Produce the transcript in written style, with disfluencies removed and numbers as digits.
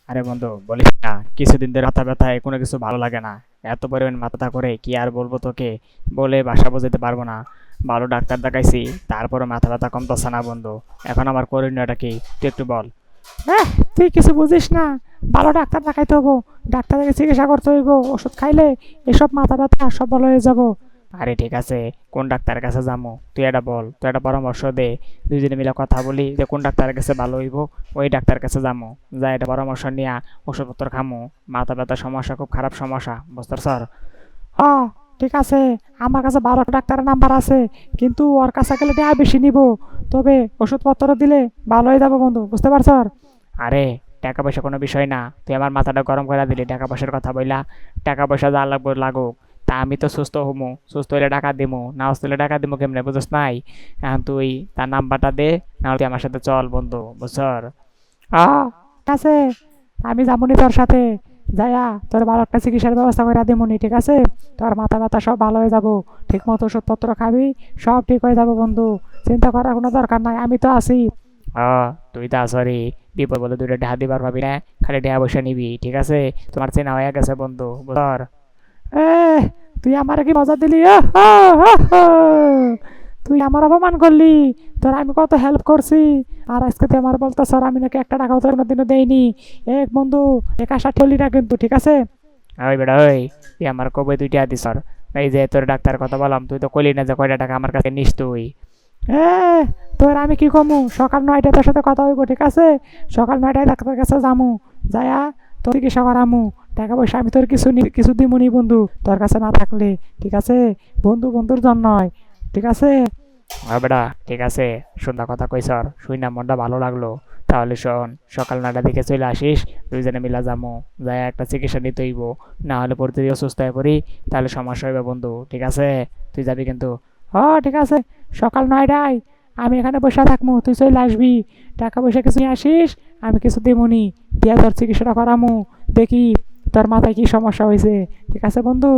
আরে বন্ধু বলিস না, কিছুদিন ধরে মাথা ব্যথায় কোনো কিছু ভালো লাগে না। এত পরিমাণ মাথা ব্যথা করে কি আর বলবো তোকে, বলে বাসা বোঝাতে পারবো না। ভালো ডাক্তার দেখাইছি, তারপরে মাথা ব্যথা কমতেছে না বন্ধু। এখন আমার করণীয়টা কি তুই একটু বল। হ্যাঁ, তুই কিছু বুঝিস না। ভালো ডাক্তার দেখাইতে হবো, ডাক্তার থেকে চিকিৎসা করতে হইব, ওষুধ খাইলে এসব মাথা ব্যথা সব ভালো হয়ে যাব। আরে ঠিক আছে, কোন ডাক্তারের কাছে যাবো তুই এটা বল, তুই একটা পরামর্শ দে। দুইজনে মিলে কথা বলি যে কোন ডাক্তারের কাছে ভালো হইব, ওই ডাক্তারের কাছে যাবো। যা এটা পরামর্শ নিয়ে ওষুধপত্র খামো। মাথা ব্যথার সমস্যা খুব খারাপ সমস্যা, বুঝতে স্যার। হ্যাঁ, ঠিক আছে। আমার কাছে 12টা ডাক্তারের নাম্বার আছে, কিন্তু ওর কাছে গেলে টাকা বেশি নিব। তবে ওষুধপত্র দিলে ভালো হয়ে যাবে বন্ধু, বুঝতে পারছ? আরে টাকা পয়সা কোনো বিষয় না, তুই আমার মাথাটা গরম করে দিলি টাকা পয়সার কথা বইলা। টাকা পয়সা যা লাগবে লাগুক, তা আমি তো সুস্থ হমু, সুস্থ হইলে টাকা দিমু, না সুস্থ হইলে টাকা দিমু কেমনে, বুঝছ নাই? এখন তুই তার নাম্বারটা দে, নাহলে তুই আমার সাথে চল বন্ধু, বুঝছর? ঠিক আছে, আমি যাবনি তোর সাথে। যাইয়া তোর ভালো একটা চিকিৎসার ব্যবস্থা করে দিমুনি, ঠিক আছে? তোর মাথা ব্যথা সব ভালো হয়ে যাবো। ঠিক মতো ওষুধপত্র খাবি, সব ঠিক হয়ে যাবো বন্ধু। চিন্তা করার কোনো দরকার নাই, আমি তো আছি। তুই তো আসরি, বিপদ বলে দুইটা ঢাকা দিবার ভাবি না, খালি ঢাকা বসে নিবি, ঠিক আছে? তোমার চেনা হয়ে গেছে বন্ধু, বুঝর? এ, তুই আমার কি মজা দিলি? তুই আমার অপমান করলি। তোর আমি কত হেল্প করছি, আর আজকে তুই আমার বলতো স্যার আমি নাকি একটা টাকাও তোর কোনোদিনও দেইনি। এক বন্ধু, একা ষাট হলি না কিন্তু, ঠিক আছে? ওই বেটা ওই, তুই আমার কবে দুইটা দিস স্যার? এই যে তোর ডাক্তার কথা বললাম, তুই তো কইলি না যে কয়টা টাকা আমার কাছে নিস তুই। এ, তোর আমি কি কমু, সকাল 9টায় তোর সাথে কথা হইব, ঠিক আছে? সকাল 9টায় ডাক্তার কাছে যামু, যায়া তোর চিকিৎসা করামু। টাকা পয়সা আমি তোর কিছু দিমুনি বন্ধু, তোর কাছে না থাকলে, ঠিক আছে? বন্ধু বন্ধুর জন্যই, ঠিক আছে? বেটা ঠিক আছে, সুন্দর কথা কইস, শুই না মনটা ভালো লাগলো। তাহলে শোন, সকাল 9টার দিকে চলে আসিস, দুইজনে মিলা যামু। যাই একটা চিকিৎসা নিতে হইব, না হলে পরে যদি অসুস্থ হয়ে পড়ি তাহলে সমস্যা হইবে বন্ধু, ঠিক আছে? তুই যাবি কিন্তু? ঠিক আছে, সকাল 9টায় আমি এখানে বসে থাকবো, তুই চলে আসবি। টাকা পয়সা কিছু নিয়ে আসিস, আমি কিছু দিমুনি, দিয়া তোর চিকিৎসাটা করামু। দেখি তোর মাথায় কি সমস্যা হয়েছে, ঠিক আছে বন্ধু?